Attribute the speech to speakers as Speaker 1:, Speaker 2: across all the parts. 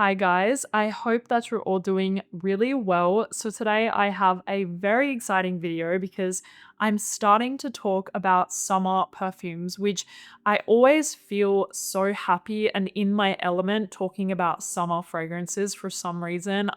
Speaker 1: Hi guys, I hope that you're all doing really well. So today I have a very exciting video because I'm starting to talk about summer perfumes, which I always feel so happy and in my element talking about summer fragrances for some reason.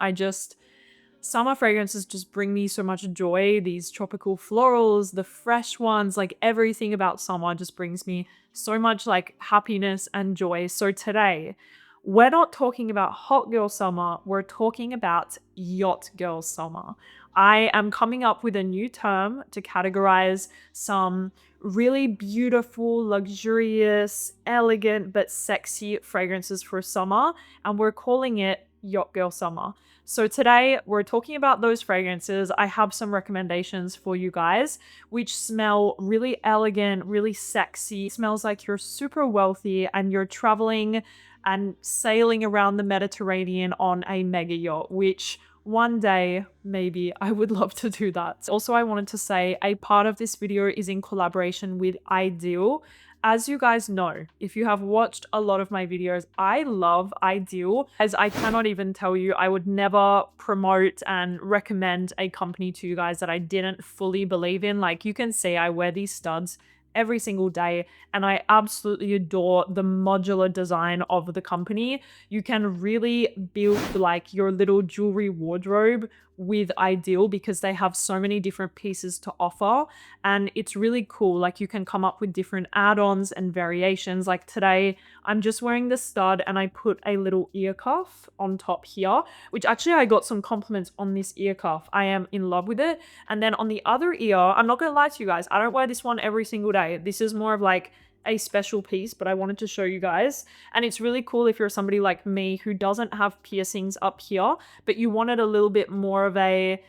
Speaker 1: Summer fragrances just bring me so much joy. These tropical florals, the fresh ones, like everything about summer just brings me so much like happiness and joy. So today, we're not talking about hot girl summer, we're talking about yacht girl summer. I am coming up with a new term to categorize some really beautiful, luxurious, elegant, but sexy fragrances for summer, and we're calling it yacht girl summer. So today we're talking about those fragrances. I have some recommendations for you guys, which smell really elegant, really sexy. It smells like you're super wealthy and you're traveling and sailing around the Mediterranean on a mega yacht, which one day, maybe I would love to do that. Also, I wanted to say a part of this video is in collaboration with IDYL. As you guys know, if you have watched a lot of my videos, I love IDYL. As I cannot even tell you, I would never promote and recommend a company to you guys that I didn't fully believe in. Like you can see, I wear these studs every single day and I absolutely adore the modular design of the company. You can really build like your little jewelry wardrobe with IDYL because they have so many different pieces to offer and it's really cool. Like you can come up with different add-ons and variations. Like today I'm just wearing the stud and I put a little ear cuff on top here, which actually I got some compliments on this ear cuff. I am in love with it. And then on the other ear, I'm not gonna lie to you guys, I don't wear this one every single day. This is more of like a special piece, but I wanted to show you guys. And it's really cool if you're somebody like me who doesn't have piercings up here, but you wanted a little bit more of wanted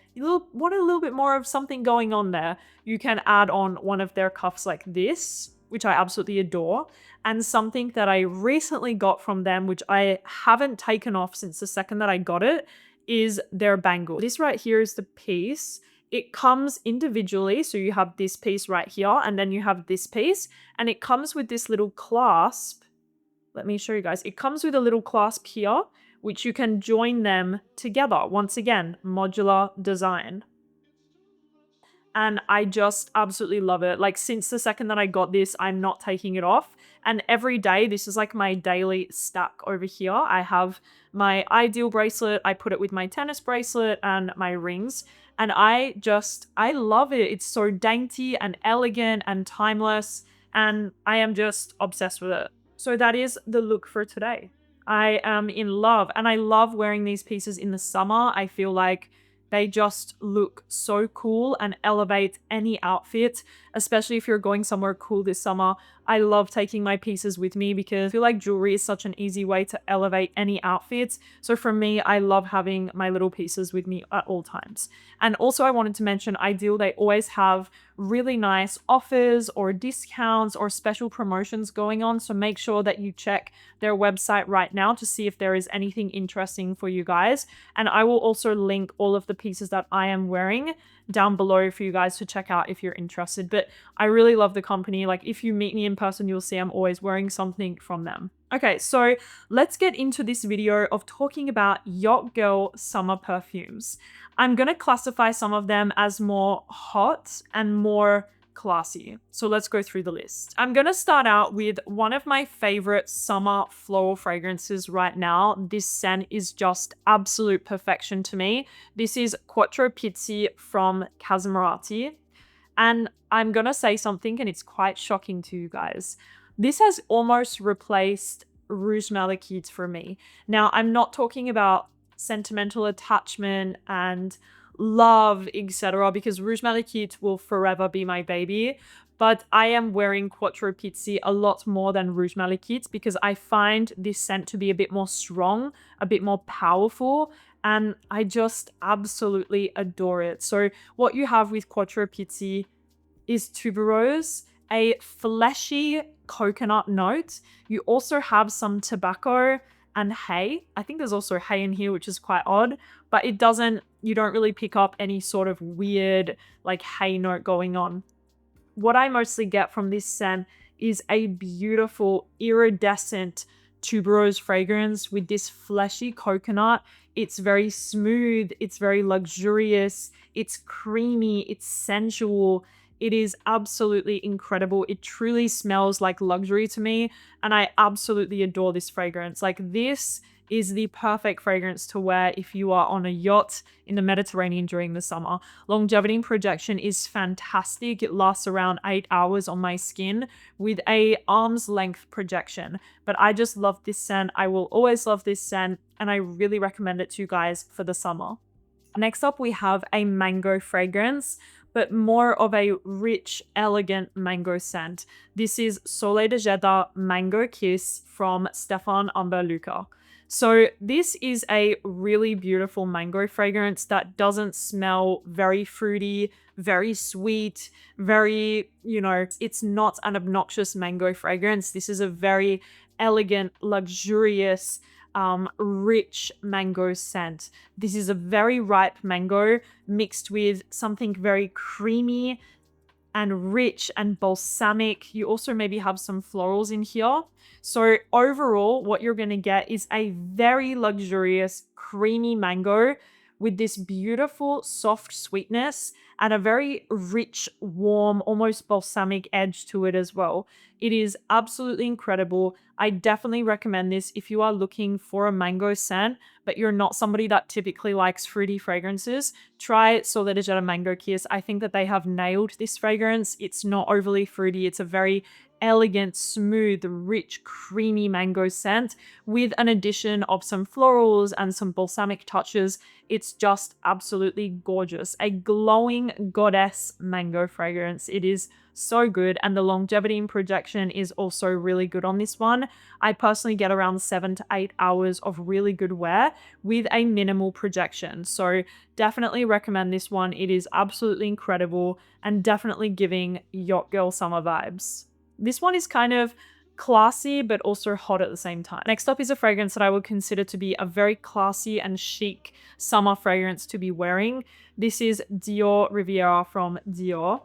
Speaker 1: a little bit more of something going on there. You can add on one of their cuffs like this, which I absolutely adore. And something that I recently got from them, which I haven't taken off since the second that I got it, is their bangle. This right here is the piece. It comes individually, so you have this piece right here, and then you have this piece, and it comes with this little clasp. Let me show you guys. It comes with a little clasp here, which you can join them together. Once again, modular design. And I just absolutely love it. Like since the second that I got this, I'm not taking it off. And every day, this is like my daily stack over here. I have my IDYL bracelet. I put it with my tennis bracelet and my rings. And I love it. It's so dainty and elegant and timeless. And I am just obsessed with it. So that is the look for today. I am in love. And I love wearing these pieces in the summer. I feel like they just look so cool and elevate any outfit, especially if you're going somewhere cool this summer. I love taking my pieces with me because I feel like jewelry is such an easy way to elevate any outfits. So for me, I love having my little pieces with me at all times. And also I wanted to mention IDYL, they always have really nice offers or discounts or special promotions going on. So make sure that you check their website right now to see if there is anything interesting for you guys. And I will also link all of the pieces that I am wearing down below for you guys to check out if you're interested. But I really love the company. Like if you meet me in person, you'll see I'm always wearing something from them. Okay, so let's get into this video of talking about yacht girl summer perfumes. I'm gonna classify some of them as more hot and more classy. So let's go through the list. I'm gonna start out with one of my favorite summer floral fragrances right now. This scent is just absolute perfection to me. This is Quattro Pizzi from Casamorati. And I'm gonna say something and it's quite shocking to you guys. This has almost replaced Rouge Malachite for me. Now, I'm not talking about sentimental attachment and love, etc., because Rouge Malachite will forever be my baby. But I am wearing Quattro Pizzi a lot more than Rouge Malachite because I find this scent to be a bit more strong, a bit more powerful, and I just absolutely adore it. So what you have with Quattro Pizzi is tuberose, a fleshy coconut note. You also have some tobacco and hay. I think there's also hay in here, which is quite odd, but you don't really pick up any sort of weird like hay note going on. What I mostly get from this scent is a beautiful iridescent tuberose fragrance with this fleshy coconut. It's very smooth, it's very luxurious, it's creamy, it's sensual. It is absolutely incredible. It truly smells like luxury to me, and I absolutely adore this fragrance. Like, this is the perfect fragrance to wear if you are on a yacht in the Mediterranean during the summer. Longevity and projection is fantastic. It lasts around 8 hours on my skin with a arm's length projection. But I just love this scent. I will always love this scent, and I really recommend it to you guys for the summer. Next up, we have a mango fragrance, but more of a rich, elegant mango scent. This is Soleil de Jeddah Mango Kiss from Stefan, Humbert, Luca. So this is a really beautiful mango fragrance that doesn't smell very fruity, very sweet, very, it's not an obnoxious mango fragrance. This is a very elegant, luxurious, rich mango scent. This is a very ripe mango mixed with something very creamy and rich and balsamic. You also maybe have some florals in here. So overall, what you're going to get is a very luxurious, creamy mango with this beautiful, soft sweetness and a very rich, warm, almost balsamic edge to it as well. It is absolutely incredible. I definitely recommend this if you are looking for a mango scent, but you're not somebody that typically likes fruity fragrances. Try Soleil de Jeddah Mango Kiss. I think that they have nailed this fragrance. It's not overly fruity. It's a very elegant, smooth, rich, creamy mango scent with an addition of some florals and some balsamic touches. It's just absolutely gorgeous. A glowing goddess mango fragrance. It is so good, and the longevity and projection is also really good on this one. I personally get around 7 to 8 hours of really good wear with a minimal projection. So definitely recommend this one. It is absolutely incredible and definitely giving yacht girl summer vibes. This one is kind of classy, but also hot at the same time. Next up is a fragrance that I would consider to be a very classy and chic summer fragrance to be wearing. This is Dior Riviera from Dior.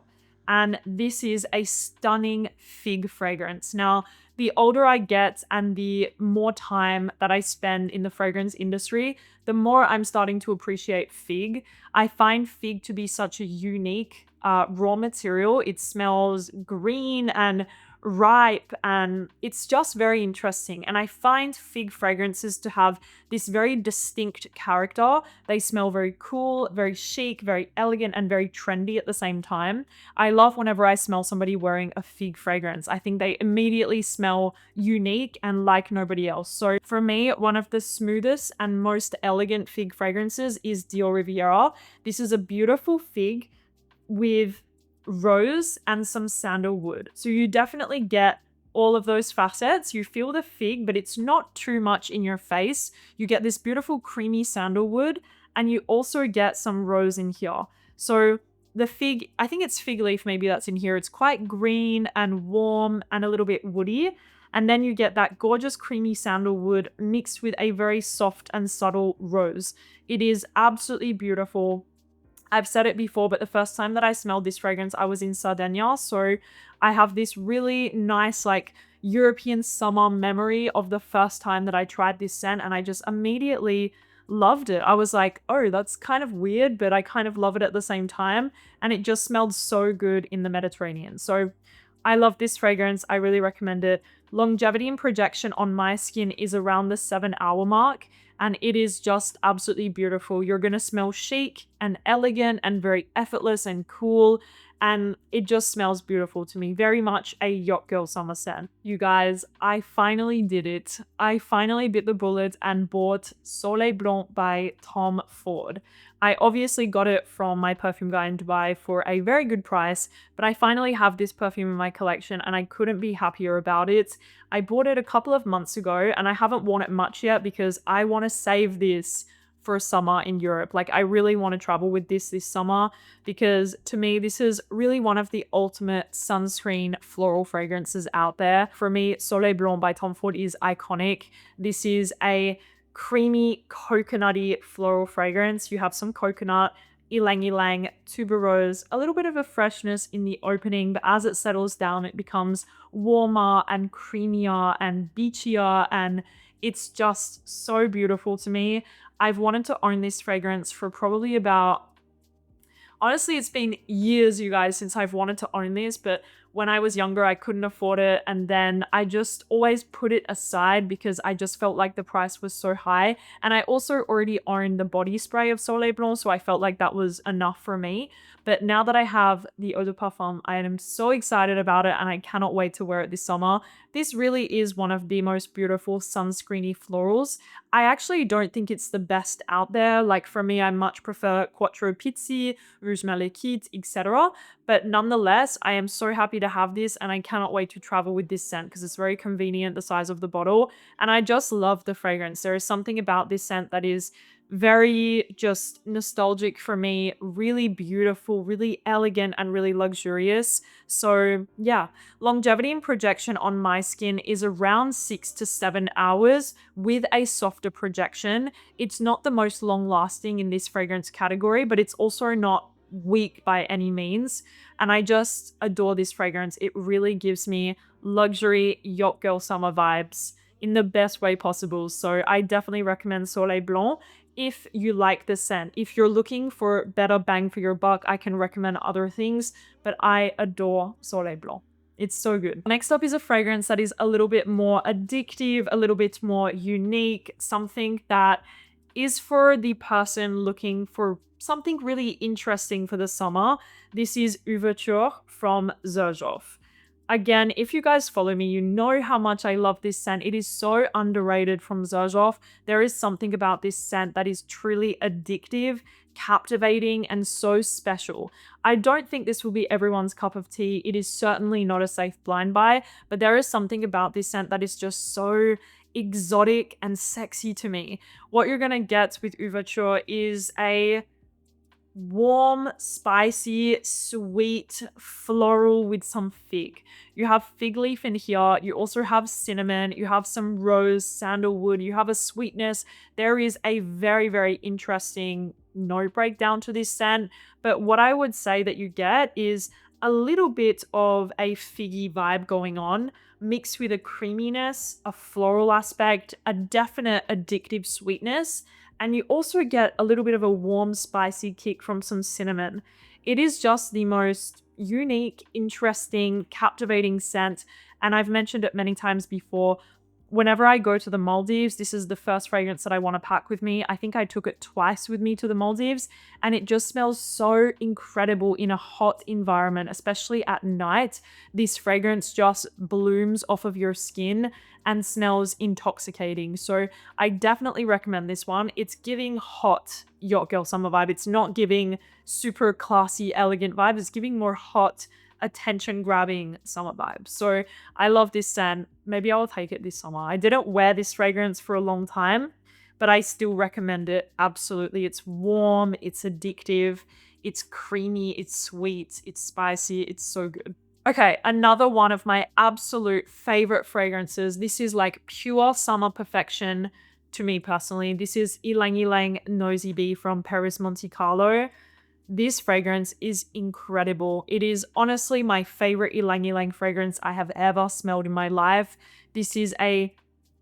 Speaker 1: And this is a stunning fig fragrance. Now, the older I get and the more time that I spend in the fragrance industry, the more I'm starting to appreciate fig. I find fig to be such a unique raw material. It smells green and ripe, and it's just very interesting. And I find fig fragrances to have this very distinct character. They smell very cool, very chic, very elegant, and very trendy at the same time. I love whenever I smell somebody wearing a fig fragrance. I think they immediately smell unique and like nobody else. So for me, one of the smoothest and most elegant fig fragrances is Dior Riviera. This is a beautiful fig with rose and some sandalwood. So you definitely get all of those facets. You feel the fig, but it's not too much in your face. You get this beautiful creamy sandalwood, and you also get some rose in here. So the fig, I think it's fig leaf maybe that's in here. It's quite green and warm and a little bit woody. And then you get that gorgeous creamy sandalwood mixed with a very soft and subtle rose. It is absolutely beautiful. I've said it before, but the first time that I smelled this fragrance, I was in Sardinia. So I have this really nice, like, European summer memory of the first time that I tried this scent, and I just immediately loved it. I was like, oh, that's kind of weird, but I kind of love it at the same time. And it just smelled so good in the Mediterranean. So I love this fragrance. I really recommend it. Longevity and projection on my skin is around the 7-hour mark, and it is just absolutely beautiful. You're gonna smell chic and elegant and very effortless and cool, and it just smells beautiful to me. Very much a yacht girl summer scent. You guys, I finally did it. I finally bit the bullet and bought Soleil Blanc by Tom Ford. I obviously got it from my perfume guy in Dubai for a very good price, but I finally have this perfume in my collection and I couldn't be happier about it. I bought it a couple of months ago and I haven't worn it much yet because I want to save this for summer in Europe. Like, I really want to travel with this summer because to me, this is really one of the ultimate sunscreen floral fragrances out there. For me, Soleil Blanc by Tom Ford is iconic. This is a creamy, coconutty floral fragrance. You have some coconut, Elangy Lang tuberose, a little bit of a freshness in the opening, but as it settles down, it becomes warmer and creamier and beachier, and it's just so beautiful to me. I've wanted to own this fragrance for probably about, honestly, it's been years, you guys, since I've wanted to own this, but when I was younger, I couldn't afford it. And then I just always put it aside because I just felt like the price was so high. And I also already owned the body spray of Soleil Blanc, so I felt like that was enough for me. But now that I have the Eau de Parfum, I am so excited about it and I cannot wait to wear it this summer. This really is one of the most beautiful sunscreeny florals. I actually don't think it's the best out there. Like for me, I much prefer Quattro Pizzi, Rouge Malekith, etc. But nonetheless, I am so happy to have this and I cannot wait to travel with this scent because it's very convenient, the size of the bottle. And I just love the fragrance. There is something about this scent that is very just nostalgic for me, really beautiful, really elegant, and really luxurious. So yeah, longevity and projection on my skin is around 6 to 7 hours with a softer projection. It's not the most long lasting in this fragrance category, but it's also not weak by any means. And I just adore this fragrance. It really gives me luxury yacht girl summer vibes in the best way possible. So I definitely recommend Soleil Blanc if you like the scent. If you're looking for better bang for your buck, I can recommend other things, but I adore Soleil Blanc. It's so good. Next up is a fragrance that is a little bit more addictive, a little bit more unique, something that is for the person looking for something really interesting for the summer. This is Ouverture from Xerjoff. Again, if you guys follow me, you know how much I love this scent. It is so underrated from Xerjoff. There is something about this scent that is truly addictive, captivating, and so special. I don't think this will be everyone's cup of tea. It is certainly not a safe blind buy, but there is something about this scent that is just so exotic and sexy to me. What you're gonna get with Ouverture is a warm, spicy, sweet, floral with some fig. You have fig leaf in here. You also have cinnamon. You have some rose, sandalwood. You have a sweetness. There is a very, very interesting note breakdown to this scent. But what I would say that you get is a little bit of a figgy vibe going on, mixed with a creaminess, a floral aspect, a definite addictive sweetness. And you also get a little bit of a warm, spicy kick from some cinnamon. It is just the most unique, interesting, captivating scent. And I've mentioned it many times before. Whenever I go to the Maldives, this is the first fragrance that I want to pack with me. I think I took it twice with me to the Maldives, and it just smells so incredible in a hot environment, especially at night. This fragrance just blooms off of your skin and smells intoxicating. So I definitely recommend this one. It's giving hot yacht girl summer vibe. It's not giving super classy, elegant vibe. It's giving more hot, attention-grabbing summer vibes. So I love this scent. Maybe I'll take it this summer. I didn't wear this fragrance for a long time, but I still recommend it. Absolutely. It's warm, it's addictive, it's creamy, it's sweet, it's spicy, it's so good. Okay, another one of my absolute favorite fragrances. This is like pure summer perfection to me personally. This is Elangy Lang Nosy Bee from Paris Monte Carlo. This fragrance is incredible. It is honestly my favorite Elangy Lang fragrance I have ever smelled in my life. This is a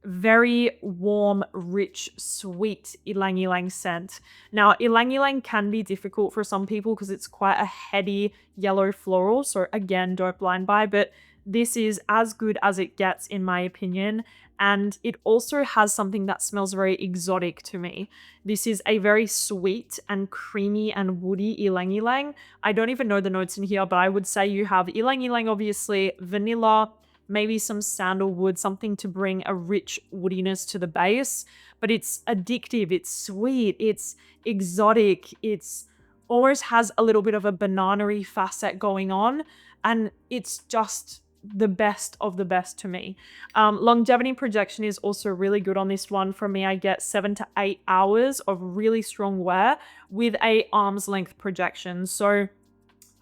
Speaker 1: very warm, rich, sweet Elangy Lang scent. Now, Elangy Lang can be difficult for some people because it's quite a heady yellow floral. So again, don't blind buy, but this is as good as it gets in my opinion. And it also has something that smells very exotic to me. This is a very sweet and creamy and woody Elangy Lang. I don't even know the notes in here, but I would say you have Elangy Lang, obviously, vanilla, maybe some sandalwood, something to bring a rich woodiness to the base. But it's addictive, it's sweet, it's exotic, it's almost has a little bit of a banana-y facet going on. And it's just the best of the best to me. Longevity projection is also really good on this one. For me, I get 7 to 8 hours of really strong wear with a arm's length projection. So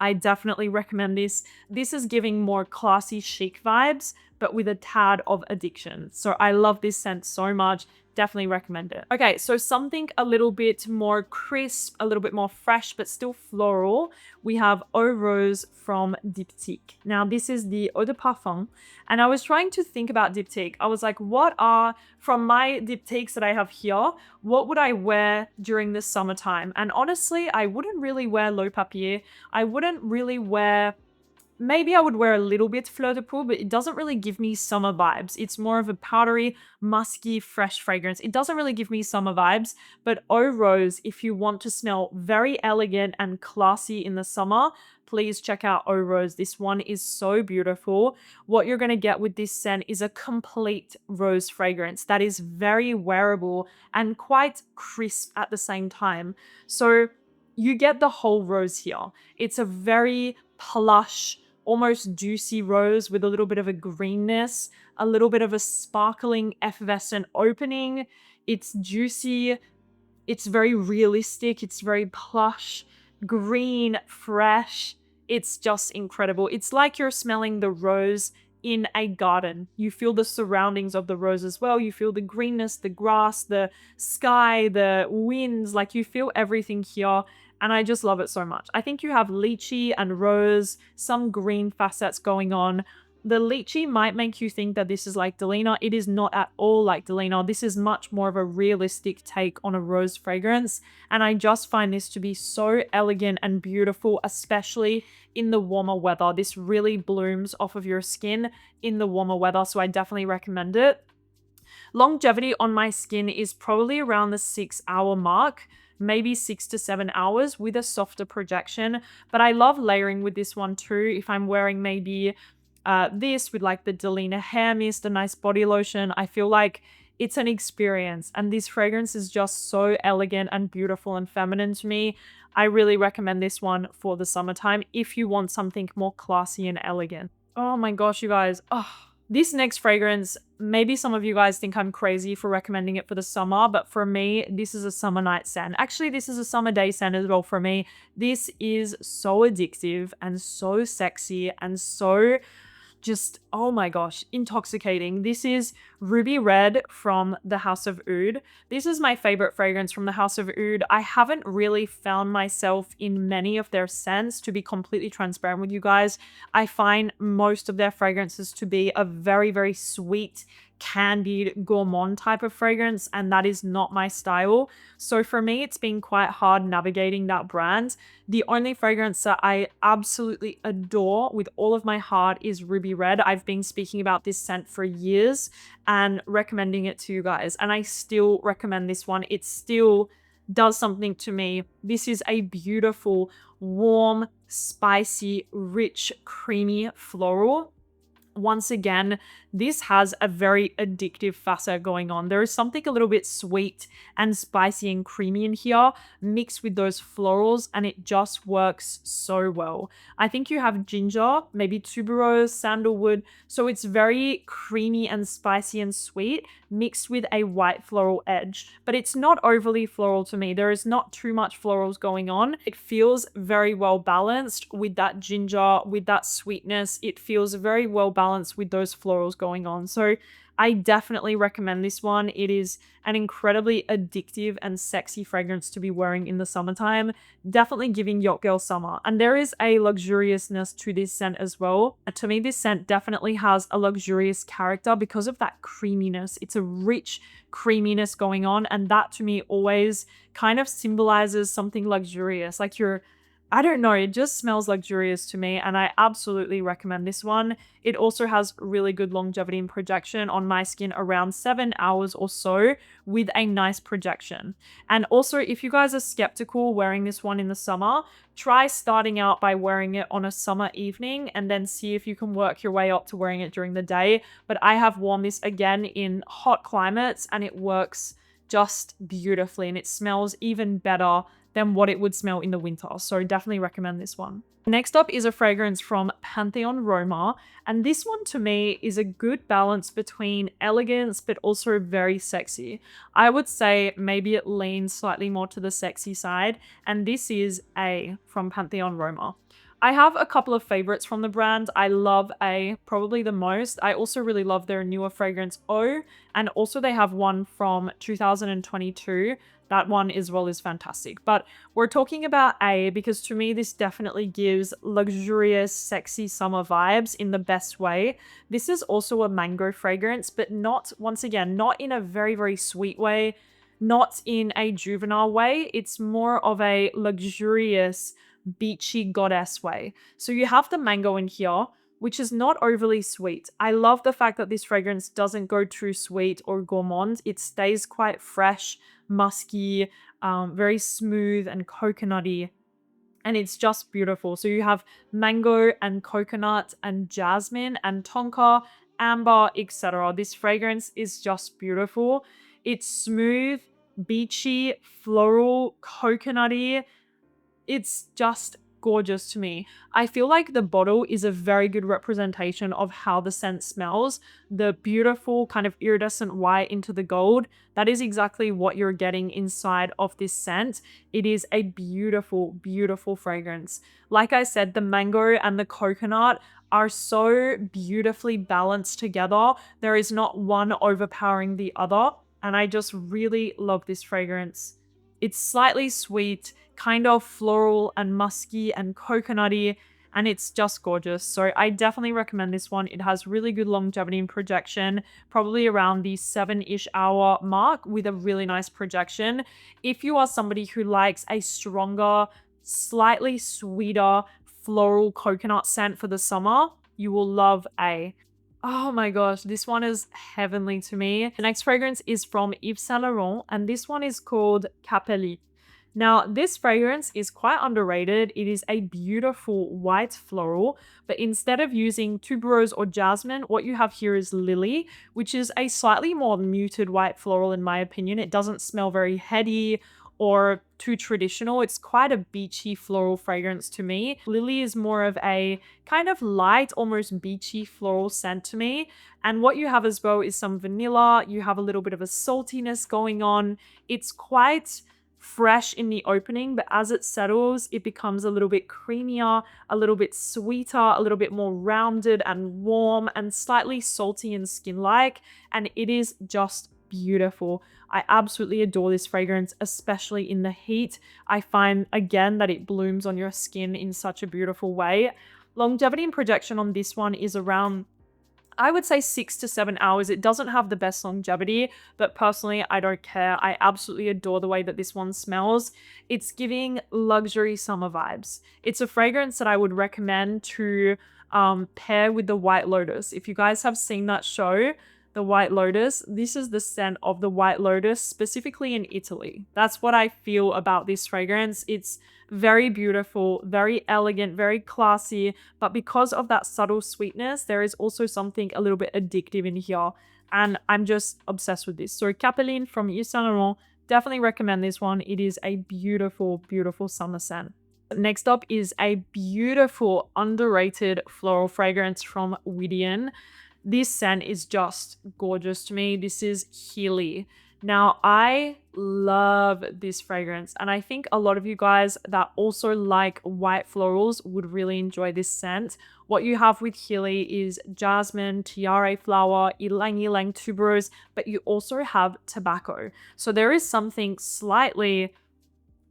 Speaker 1: I definitely recommend this. This is giving more classy chic vibes, but with a tad of addiction. So I love this scent so much. Definitely recommend it. Okay, so something a little bit more crisp, a little bit more fresh, but still floral. We have Eau Rose from Diptyque. Now, this is the Eau de Parfum. And I was trying to think about Diptyque. I was like, what are, from my Diptyques that I have here, what would I wear during the summertime? And honestly, I wouldn't really wear L'Eau Papier. I wouldn't really wear... Maybe I would wear a little bit Fleur de Peau, but it doesn't really give me summer vibes. It's more of a powdery, musky, fresh fragrance. It doesn't really give me summer vibes, but Eau Rose, if you want to smell very elegant and classy in the summer, please check out Eau Rose. This one is so beautiful. What you're going to get with this scent is a complete rose fragrance that is very wearable and quite crisp at the same time. So you get the whole rose here. It's a very plush, almost juicy rose with a little bit of a greenness, a little bit of a sparkling, effervescent opening. It's juicy. It's very realistic. It's very plush, green, fresh. It's just incredible. It's like you're smelling the rose in a garden. You feel the surroundings of the rose as well. You feel the greenness, the grass, the sky, the winds. Like you feel everything here. And I just love it so much. I think you have lychee and rose, some green facets going on. The lychee might make you think that this is like Delina. It is not at all like Delina. This is much more of a realistic take on a rose fragrance. And I just find this to be so elegant and beautiful, especially in the warmer weather. This really blooms off of your skin in the warmer weather. So I definitely recommend it. Longevity on my skin is probably around the 6-hour mark. Maybe 6 to 7 hours with a softer projection. But I love layering with this one too. If I'm wearing maybe this with like the Delina hair mist, a nice body lotion, I feel like it's an experience. And this fragrance is just so elegant and beautiful and feminine to me. I really recommend this one for the summertime if you want something more classy and elegant. Oh my gosh, you guys. Oh, this next fragrance, maybe some of you guys think I'm crazy for recommending it for the summer, but for me, this is a summer night scent. Actually, this is a summer day scent as well for me. This is so addictive and so sexy and so just, oh my gosh, intoxicating. This is Ruby Red from the House of Oud. This is my favorite fragrance from the House of Oud. I haven't really found myself in many of their scents, to be completely transparent with you guys. I find most of their fragrances to be a very, very sweet, candied, gourmand type of fragrance, and that is not my style. So for me, it's been quite hard navigating that brand. The only fragrance that I absolutely adore with all of my heart is Ruby Red. I've been speaking about this scent for years and recommending it to you guys, and I still recommend this one. It still does something to me. This is a beautiful, warm, spicy, rich, creamy floral. Once again, this has a very addictive facet going on. There is something a little bit sweet and spicy and creamy in here mixed with those florals, and it just works so well. I think you have ginger, maybe tuberose, sandalwood, so it's very creamy and spicy and sweet mixed with a white floral edge, but it's not overly floral to me. There is not too much florals going on. It feels very well balanced with that ginger, with that sweetness. It feels very well balanced with those florals going on. So I definitely recommend this one. It is an incredibly addictive and sexy fragrance to be wearing in the summertime. Definitely giving yacht girl summer. And there is a luxuriousness to this scent as well. To me, this scent definitely has a luxurious character because of that creaminess. It's a rich creaminess going on, and that to me always kind of symbolizes something luxurious. Like I don't know, it just smells luxurious to me, and I absolutely recommend this one. It also has really good longevity and projection on my skin, around 7 hours or so, with a nice projection. And also, if you guys are skeptical wearing this one in the summer, try starting out by wearing it on a summer evening and then see if you can work your way up to wearing it during the day. But I have worn this again in hot climates, and it works just beautifully, and it smells even better than what it would smell in the winter. So definitely recommend this one. Next up is a fragrance from Pantheon Roma. And this one to me is a good balance between elegance, but also very sexy. I would say maybe it leans slightly more to the sexy side. And this is A from Pantheon Roma. I have a couple of favorites from the brand. I love A probably the most. I also really love their newer fragrance O, and also they have one from 2022. That one as well is fantastic. But we're talking about A because to me this definitely gives luxurious, sexy summer vibes in the best way. This is also a mango fragrance, but not, once again, not in a very, very sweet way, not in a juvenile way. It's more of a luxurious, beachy goddess way. So you have the mango in here, which is not overly sweet. I love the fact that this fragrance doesn't go too sweet or gourmand. It stays quite fresh, musky, very smooth and coconutty. And it's just beautiful. So you have mango and coconut and jasmine and tonka, amber, etc. This fragrance is just beautiful. It's smooth, beachy, floral, coconutty. It's just gorgeous to me. I feel like the bottle is a very good representation of how the scent smells. The beautiful kind of iridescent white into the gold, that is exactly what you're getting inside of this scent. It is a beautiful, beautiful fragrance. Like I said, the mango and the coconut are so beautifully balanced together. There is not one overpowering the other, and I just really love this fragrance. It's slightly sweet, kind of floral and musky and coconutty, and it's just gorgeous. So I definitely recommend this one. It has really good longevity and projection, probably around the 7-ish hour mark with a really nice projection. If you are somebody who likes a stronger, slightly sweeter floral coconut scent for the summer, you will love A. Oh my gosh, this one is heavenly to me. The next fragrance is from Yves Saint Laurent, and this one is called Capeline. Now, this fragrance is quite underrated. It is a beautiful white floral, but instead of using tuberose or jasmine, what you have here is lily, which is a slightly more muted white floral in my opinion. It doesn't smell very heady or too traditional. It's quite a beachy floral fragrance to me. Lily is more of a kind of light, almost beachy floral scent to me. And what you have as well is some vanilla. You have a little bit of a saltiness going on. It's quite fresh in the opening, but as it settles, it becomes a little bit creamier, a little bit sweeter, a little bit more rounded and warm and slightly salty and skin-like, and it is just beautiful. I absolutely adore this fragrance, especially in the heat. I find, again, that it blooms on your skin in such a beautiful way. Longevity and projection on this one is around, I would say, 6 to 7 hours. It doesn't have the best longevity, but personally, I don't care. I absolutely adore the way that this one smells. It's giving luxury summer vibes. It's a fragrance that I would recommend to pair with the White Lotus. If you guys have seen that show, the White Lotus, this is the scent of the White Lotus, specifically in Italy. That's what I feel about this fragrance. It's very beautiful, very elegant, very classy, but because of that subtle sweetness, there is also something a little bit addictive in here, and I'm just obsessed with this. So Capeline from Yves Saint Laurent, definitely recommend this one. It is a beautiful, beautiful summer scent. Next up is a beautiful, underrated floral fragrance from Widian. This scent is just gorgeous to me. This is Hili. Now, I love this fragrance, and I think a lot of you guys that also like white florals would really enjoy this scent. What you have with Hili is jasmine, tiare flower, Elangy Lang tuberose, but you also have tobacco. So there is something slightly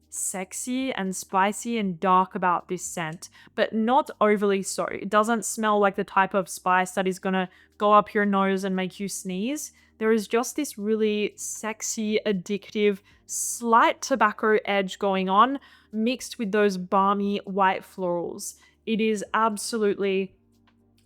Speaker 1: sexy and spicy and dark about this scent, but not overly so. It doesn't smell like the type of spice that is gonna go up your nose and make you sneeze. There is just this really sexy, addictive, slight tobacco edge going on, mixed with those balmy white florals. It is absolutely,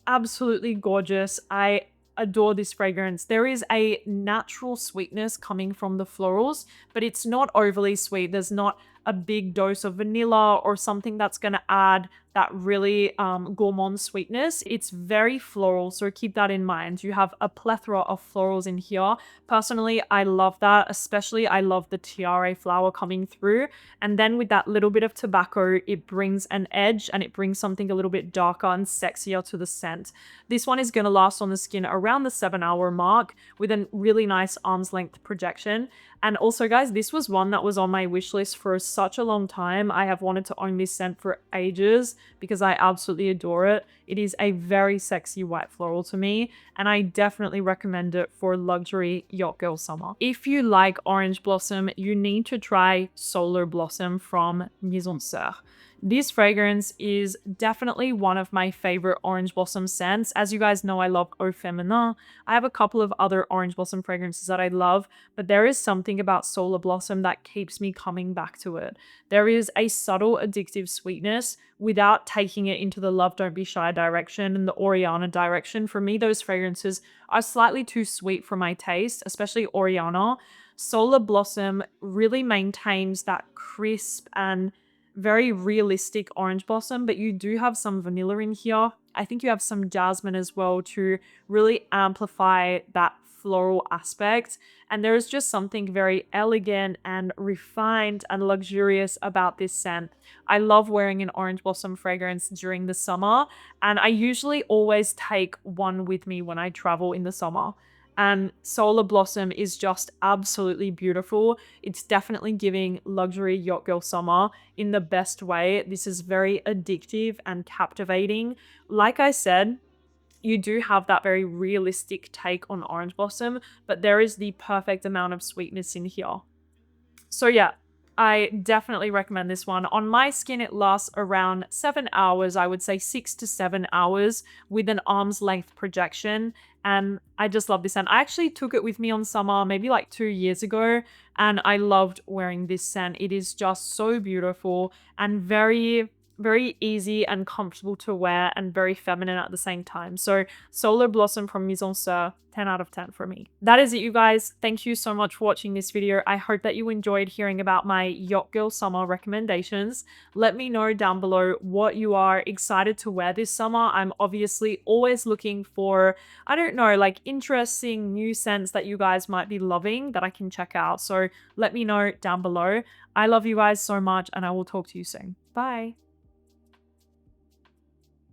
Speaker 1: absolutely gorgeous. I adore this fragrance. There is a natural sweetness coming from the florals, but it's not overly sweet. There's not a big dose of vanilla or something that's going to add that really gourmand sweetness. It's very floral, so keep that in mind. You have a plethora of florals in here. Personally, I love that. Especially, I love the tiare flower coming through. And then with that little bit of tobacco, it brings an edge and it brings something a little bit darker and sexier to the scent. This one is going to last on the skin around the 7-hour mark with a really nice arm's length projection. And also, guys, this was one that was on my wish list for such a long time. I have wanted to own this scent for ages because I absolutely adore it. It is a very sexy white floral to me, and I definitely recommend it for luxury yacht girl summer. If you like orange blossom, you need to try Solar Blossom from Mizensir. This fragrance is definitely one of my favorite orange blossom scents. As you guys know, I love Eau Feminin. I have a couple of other orange blossom fragrances that I love, but there is something about Solar Blossom that keeps me coming back to it. There is a subtle addictive sweetness without taking it into the love don't be shy direction and the Oriana direction. For me, those fragrances are slightly too sweet for my taste, especially Oriana. Solar Blossom really maintains that crisp and very realistic orange blossom, but you do have some vanilla in here. I think you have some jasmine as well to really amplify that floral aspect. And there is just something very elegant and refined and luxurious about this scent. I love wearing an orange blossom fragrance during the summer, and I usually always take one with me when I travel in the summer. And Solar Blossom is just absolutely beautiful. It's definitely giving luxury yacht girl summer in the best way. This is very addictive and captivating. Like I said, you do have that very realistic take on orange blossom, but there is the perfect amount of sweetness in here. So yeah, I definitely recommend this one. On my skin, it lasts around 7 hours. I would say 6 to 7 hours with an arm's length projection. And I just love this scent. I actually took it with me on summer, maybe like 2 years ago, and I loved wearing this scent. It is just so beautiful and very, very easy and comfortable to wear and very feminine at the same time. So Solar Blossom from Mizensir, 10 out of 10 for me. That is it, you guys. Thank you so much for watching this video. I hope that you enjoyed hearing about my yacht girl summer recommendations. Let me know down below what you are excited to wear this summer. I'm obviously always looking for, I don't know, like interesting new scents that you guys might be loving that I can check out. So let me know down below. I love you guys so much, and I will talk to you soon. Bye.